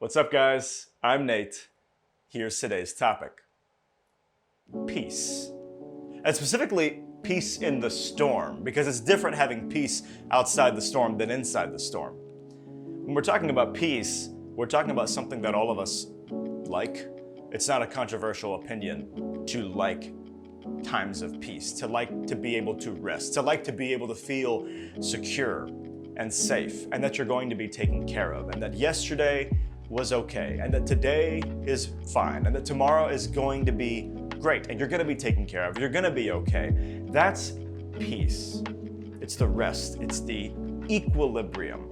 What's up, guys? I'm Nate. Here's today's topic. Peace. And specifically, peace in the storm, because it's different having peace outside the storm than inside the storm. When we're talking about peace, we're talking about something that all of us like. It's not a controversial opinion to like times of peace, to like to be able to rest, to like to be able to feel secure and safe, and that you're going to be taken care of, and that yesterday was okay, and that today is fine, and that tomorrow is going to be great, and you're going to be taken care of, you're going to be okay. That's peace. It's the rest, it's the equilibrium.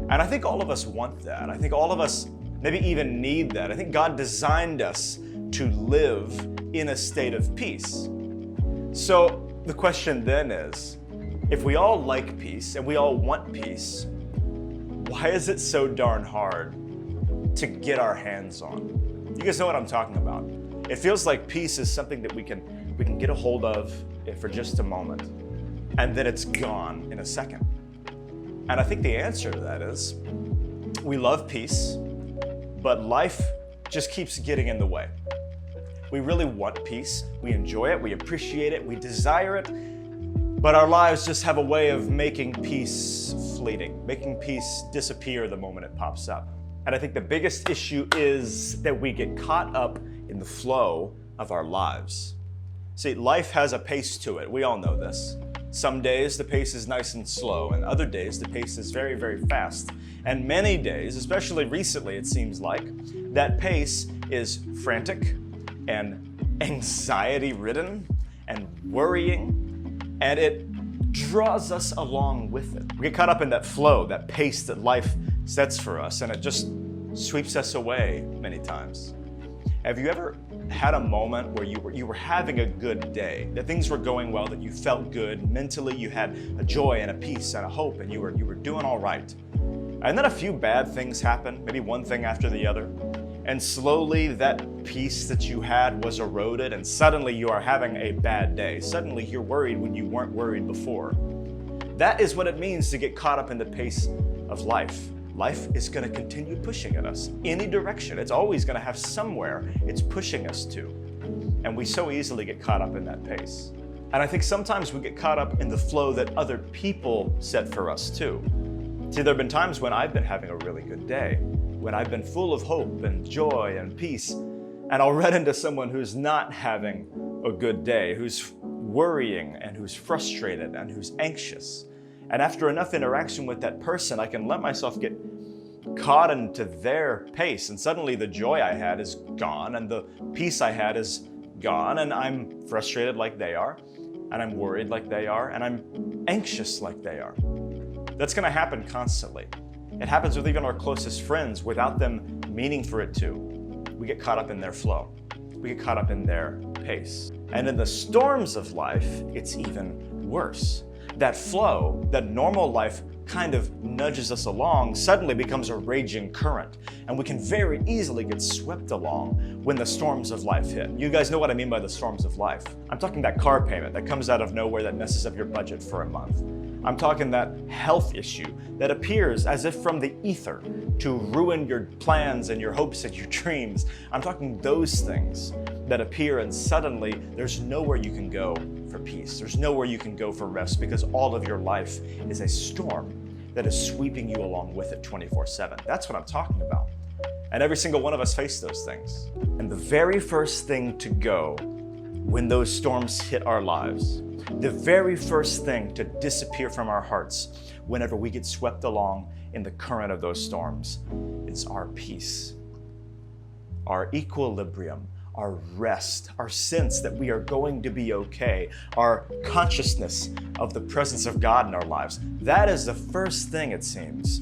And I think all of us want that. I think all of us maybe even need that. I think God designed us to live in a state of peace. So the question then is, if we all like peace and we all want peace, why is it so darn hard to get our hands on? You guys know what I'm talking about. It feels like peace is something that we can get a hold of for just a moment, and then it's gone in a second. And I think the answer to that is we love peace, but life just keeps getting in the way. We really want peace, we enjoy it, we appreciate it, we desire it, but our lives just have a way of making peace fleeting, making peace disappear the moment it pops up. And I think the biggest issue is that we get caught up in the flow of our lives. See, life has a pace to it. We all know this. Some days the pace is nice and slow, and other days the pace is very, very fast. And many days, especially recently it seems like, that pace is frantic and anxiety-ridden and worrying, and it draws us along with it. We get caught up in that flow, that pace that life sets for us, and it just sweeps us away many times. Have you ever had a moment where you were having a good day, that things were going well, that you felt good mentally, you had a joy and a peace and a hope, and you were doing all right, and then a few bad things happened, maybe one thing after the other, and slowly that peace that you had was eroded, and suddenly you are having a bad day. Suddenly you're worried when you weren't worried before. That is what it means to get caught up in the pace of life. Life is going to continue pushing at us any direction. It's always going to have somewhere it's pushing us to. And we so easily get caught up in that pace. And I think sometimes we get caught up in the flow that other people set for us too. See, there have been times when I've been having a really good day, when I've been full of hope and joy and peace, and I'll run into someone who's not having a good day, who's worrying and who's frustrated and who's anxious. And after enough interaction with that person, I can let myself get caught into their pace, and suddenly the joy I had is gone, and the peace I had is gone, and I'm frustrated like they are, and I'm worried like they are, and I'm anxious like they are. That's going to happen constantly. It happens with even our closest friends without them meaning for it to. We get caught up in their flow. We get caught up in their pace. And in the storms of life, it's even worse. That flow, that normal life kind of nudges us along, suddenly becomes a raging current, and we can very easily get swept along when the storms of life hit. You guys know what I mean by the storms of life. I'm talking that car payment that comes out of nowhere that messes up your budget for a month. I'm talking that health issue that appears as if from the ether to ruin your plans and your hopes and your dreams. I'm talking those things that appear, and suddenly there's nowhere you can go for peace. There's nowhere you can go for rest, because all of your life is a storm that is sweeping you along with it 24/7. That's what I'm talking about. And every single one of us face those things. And the very first thing to go when those storms hit our lives, the very first thing to disappear from our hearts whenever we get swept along in the current of those storms, is our peace, our equilibrium, our rest, our sense that we are going to be okay, our consciousness of the presence of God in our lives. That is the first thing, it seems,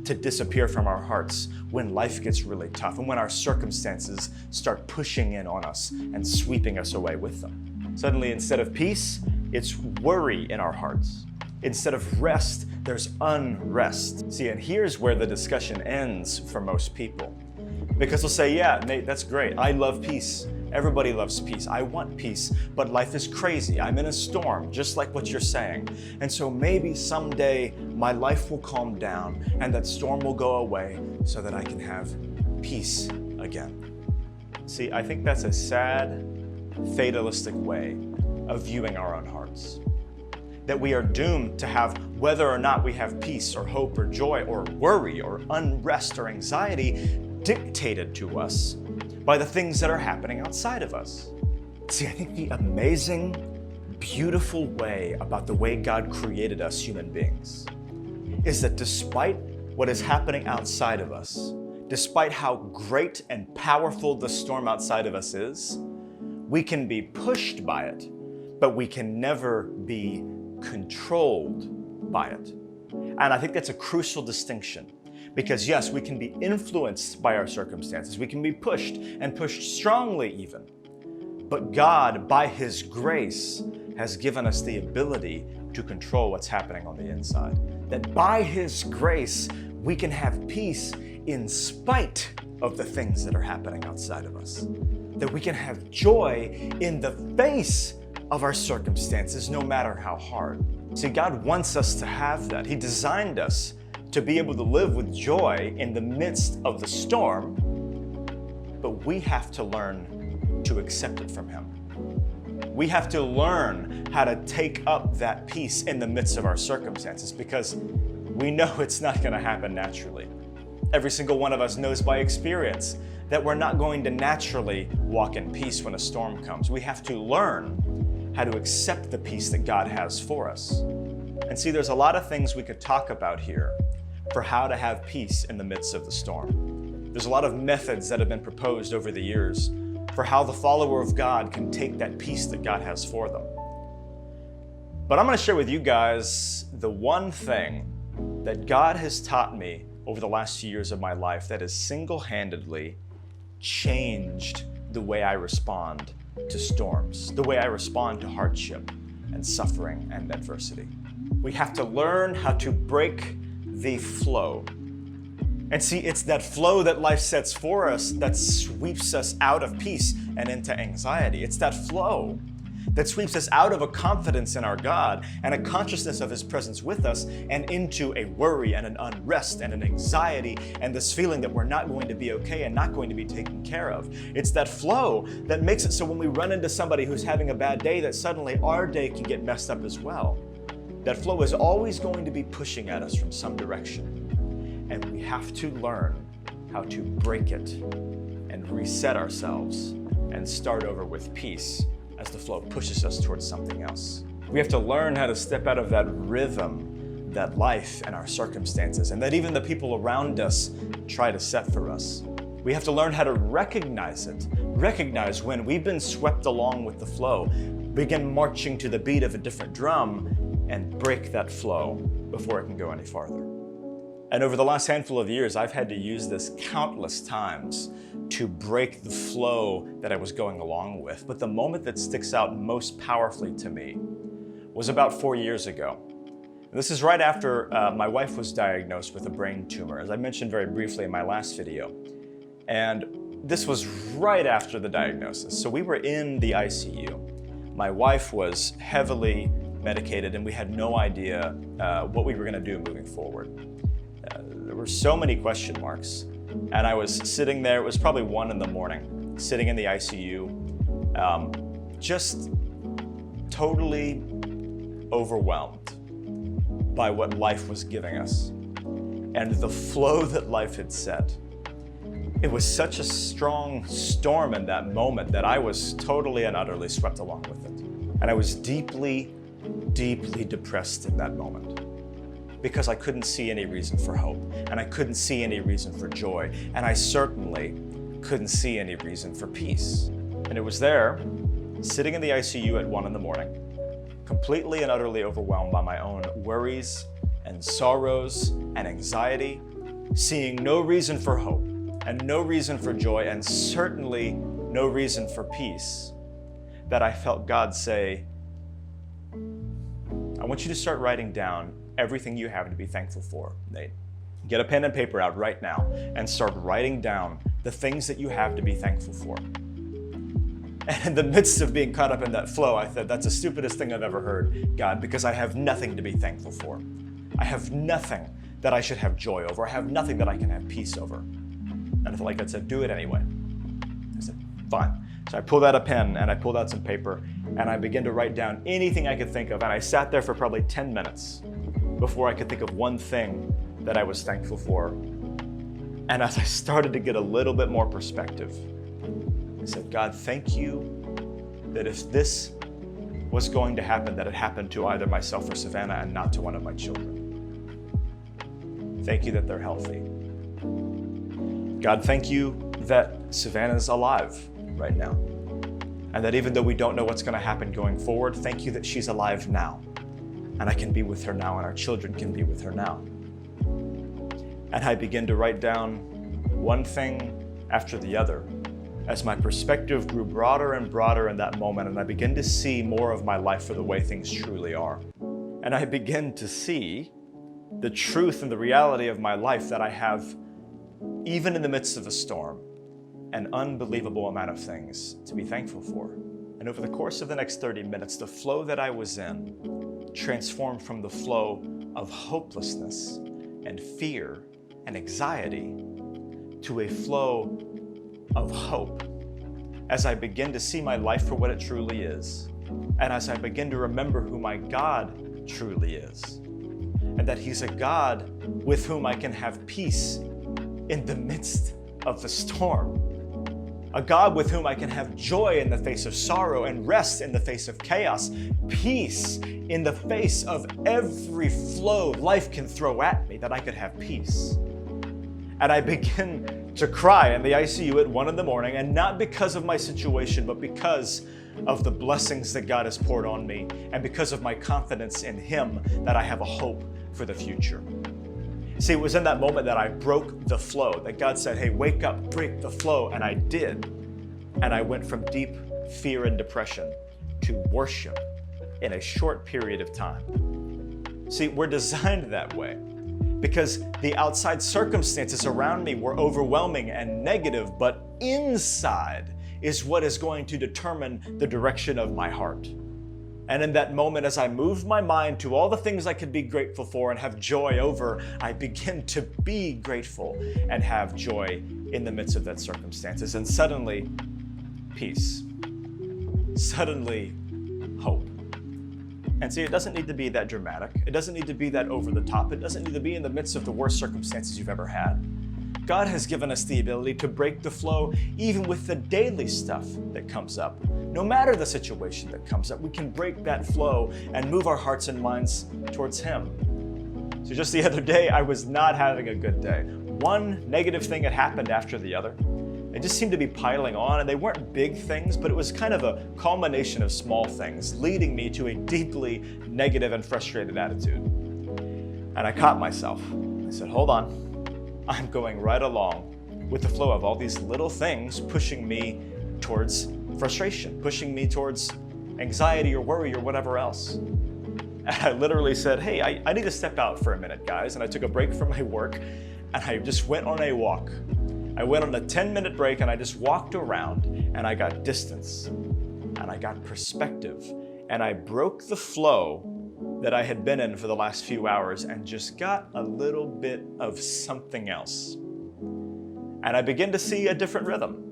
to disappear from our hearts when life gets really tough and when our circumstances start pushing in on us and sweeping us away with them. Suddenly, instead of peace, it's worry in our hearts. Instead of rest, there's unrest. See, and here's where the discussion ends for most people. Because they'll say, yeah, Nate, that's great. I love peace. Everybody loves peace. I want peace, but life is crazy. I'm in a storm, just like what you're saying. And so maybe someday my life will calm down and that storm will go away so that I can have peace again. See, I think that's a sad, fatalistic way of viewing our own hearts. That we are doomed to have, whether or not we have peace or hope or joy or worry or unrest or anxiety, dictated to us by the things that are happening outside of us. See, I think the amazing, beautiful way about the way God created us human beings is that despite what is happening outside of us, despite how great and powerful the storm outside of us is, we can be pushed by it, but we can never be controlled by it. And I think that's a crucial distinction. Because yes, we can be influenced by our circumstances. We can be pushed and pushed strongly even. But God, by His grace, has given us the ability to control what's happening on the inside. That by His grace, we can have peace in spite of the things that are happening outside of us. That we can have joy in the face of our circumstances, no matter how hard. See, God wants us to have that. He designed us to be able to live with joy in the midst of the storm, but we have to learn to accept it from Him. We have to learn how to take up that peace in the midst of our circumstances, because we know it's not going to happen naturally. Every single one of us knows by experience that we're not going to naturally walk in peace when a storm comes. We have to learn how to accept the peace that God has for us. And see, there's a lot of things we could talk about here for how to have peace in the midst of the storm. There's a lot of methods that have been proposed over the years for how the follower of God can take that peace that God has for them. But I'm going to share with you guys the one thing that God has taught me over the last few years of my life that has single-handedly changed the way I respond to storms, the way I respond to hardship and suffering and adversity. We have to learn how to break the flow. And see, it's that flow that life sets for us that sweeps us out of peace and into anxiety. It's that flow that sweeps us out of a confidence in our God and a consciousness of His presence with us and into a worry and an unrest and an anxiety and this feeling that we're not going to be okay and not going to be taken care of. It's that flow that makes it so when we run into somebody who's having a bad day, that suddenly our day can get messed up as well. That flow is always going to be pushing at us from some direction. And we have to learn how to break it and reset ourselves and start over with peace as the flow pushes us towards something else. We have to learn how to step out of that rhythm that life and our circumstances and that even the people around us try to set for us. We have to learn how to recognize it, recognize when we've been swept along with the flow, begin marching to the beat of a different drum, and break that flow before it can go any farther. And over the last handful of years, I've had to use this countless times to break the flow that I was going along with. But the moment that sticks out most powerfully to me was about 4 years ago. And this is right after my wife was diagnosed with a brain tumor, as I mentioned very briefly in my last video. And this was right after the diagnosis. So we were in the ICU. My wife was heavily medicated and we had no idea what we were going to do moving forward. There were so many question marks, and I was sitting there, it was probably 1 a.m, sitting in the ICU, just totally overwhelmed by what life was giving us and the flow that life had set. It was such a strong storm in that moment that I was totally and utterly swept along with it. And I was deeply, deeply depressed in that moment, because I couldn't see any reason for hope, and I couldn't see any reason for joy, and I certainly couldn't see any reason for peace. And it was there, sitting in the ICU at 1 a.m, completely and utterly overwhelmed by my own worries and sorrows and anxiety, seeing no reason for hope and no reason for joy and certainly no reason for peace, that I felt God say, I want you to start writing down everything you have to be thankful for, Nate. Get a pen and paper out right now and start writing down the things that you have to be thankful for. And in the midst of being caught up in that flow, I thought, that's the stupidest thing I've ever heard, God, because I have nothing to be thankful for. I have nothing that I should have joy over. I have nothing that I can have peace over. And I felt like God said, do it anyway. I said, fine. So I pulled out a pen and I pulled out some paper and I began to write down anything I could think of. And I sat there for probably 10 minutes before I could think of one thing that I was thankful for. And as I started to get a little bit more perspective, I said, God, thank you that if this was going to happen, that it happened to either myself or Savannah and not to one of my children. Thank you that they're healthy. God, thank you that Savannah's alive right now. And that even though we don't know what's going to happen going forward, thank you that she's alive now. And I can be with her now, and our children can be with her now. And I begin to write down one thing after the other as my perspective grew broader and broader in that moment, and I begin to see more of my life for the way things truly are. And I begin to see the truth and the reality of my life that I have, even in the midst of a storm, an unbelievable amount of things to be thankful for. And over the course of the next 30 minutes, the flow that I was in transformed from the flow of hopelessness and fear and anxiety to a flow of hope as I begin to see my life for what it truly is, and as I begin to remember who my God truly is, and that He's a God with whom I can have peace in the midst of the storm. A God with whom I can have joy in the face of sorrow and rest in the face of chaos, peace in the face of every flow life can throw at me, that I could have peace. And I begin to cry in the ICU at 1 a.m, and not because of my situation, but because of the blessings that God has poured on me, and because of my confidence in Him that I have a hope for the future. See, it was in that moment that I broke the flow, that God said, hey, wake up, break the flow, and I did. And I went from deep fear and depression to worship in a short period of time. See, we're designed that way because the outside circumstances around me were overwhelming and negative, but inside is what is going to determine the direction of my heart. And in that moment, as I moved my mind to all the things I could be grateful for and have joy over, I begin to be grateful and have joy in the midst of that circumstances. And suddenly, peace. Suddenly, hope. And see, it doesn't need to be that dramatic. It doesn't need to be that over the top. It doesn't need to be in the midst of the worst circumstances you've ever had. God has given us the ability to break the flow even with the daily stuff that comes up. No matter the situation that comes up, we can break that flow and move our hearts and minds towards Him. So just the other day, I was not having a good day. One negative thing had happened after the other. It just seemed to be piling on, and they weren't big things, but it was kind of a culmination of small things, leading me to a deeply negative and frustrated attitude. And I caught myself. I said, hold on. I'm going right along with the flow of all these little things pushing me towards frustration, pushing me towards anxiety or worry or whatever else. And I literally said, hey, I need to step out for a minute, guys. And I took a break from my work and I just went on a walk. I went on a 10-minute break and I just walked around and I got distance and I got perspective and I broke the flow that I had been in for the last few hours and just got a little bit of something else. And I begin to see a different rhythm.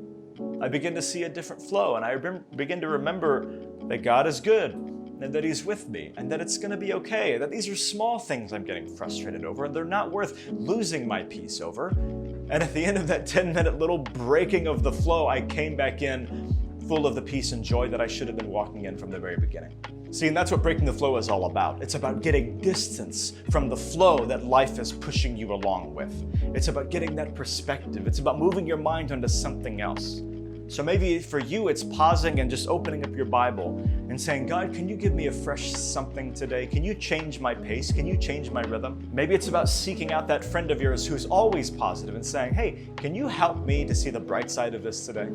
I begin to see a different flow, and I begin to remember that God is good and that He's with me and that it's going to be okay, that these are small things I'm getting frustrated over and they're not worth losing my peace over. And at the end of that 10-minute little breaking of the flow, I came back in full of the peace and joy that I should have been walking in from the very beginning. See, and that's what breaking the flow is all about. It's about getting distance from the flow that life is pushing you along with. It's about getting that perspective. It's about moving your mind onto something else. So maybe for you, it's pausing and just opening up your Bible and saying, God, can you give me a fresh something today? Can you change my pace? Can you change my rhythm? Maybe it's about seeking out that friend of yours who's always positive and saying, hey, can you help me to see the bright side of this today?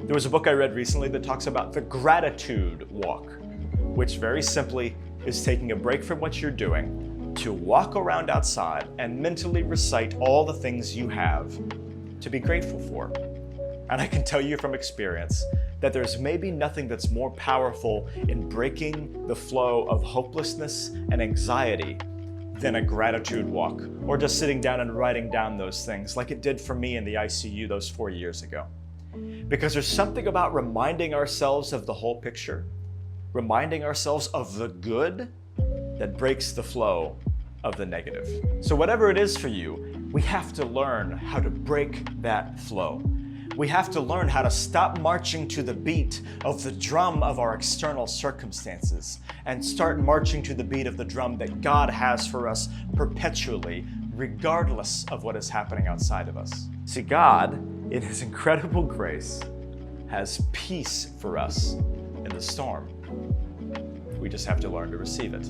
There was a book I read recently that talks about the gratitude walk, which very simply is taking a break from what you're doing to walk around outside and mentally recite all the things you have to be grateful for. And I can tell you from experience that there's maybe nothing that's more powerful in breaking the flow of hopelessness and anxiety than a gratitude walk, or just sitting down and writing down those things like it did for me in the ICU those 4 years ago. Because there's something about reminding ourselves of the whole picture, reminding ourselves of the good, that breaks the flow of the negative. So whatever it is for you, we have to learn how to break that flow. We have to learn how to stop marching to the beat of the drum of our external circumstances and start marching to the beat of the drum that God has for us perpetually, regardless of what is happening outside of us. See, God, in His incredible grace, has peace for us in the storm. We just have to learn to receive it.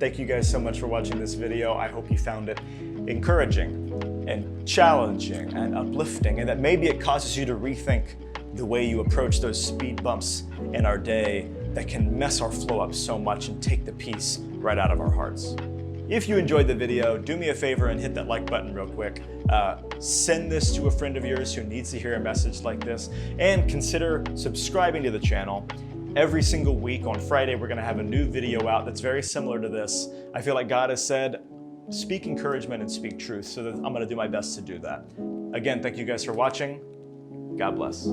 Thank you guys so much for watching this video. I hope you found it encouraging and challenging and uplifting, and that maybe it causes you to rethink the way you approach those speed bumps in our day that can mess our flow up so much and take the peace right out of our hearts. If you enjoyed the video, do me a favor and hit that like button real quick. Send this to a friend of yours who needs to hear a message like this, and consider subscribing to the channel. Every single week on Friday, we're gonna have a new video out that's very similar to this. I feel like God has said, speak encouragement and speak truth, so that I'm gonna do my best to do that. Again, thank you guys for watching. God bless.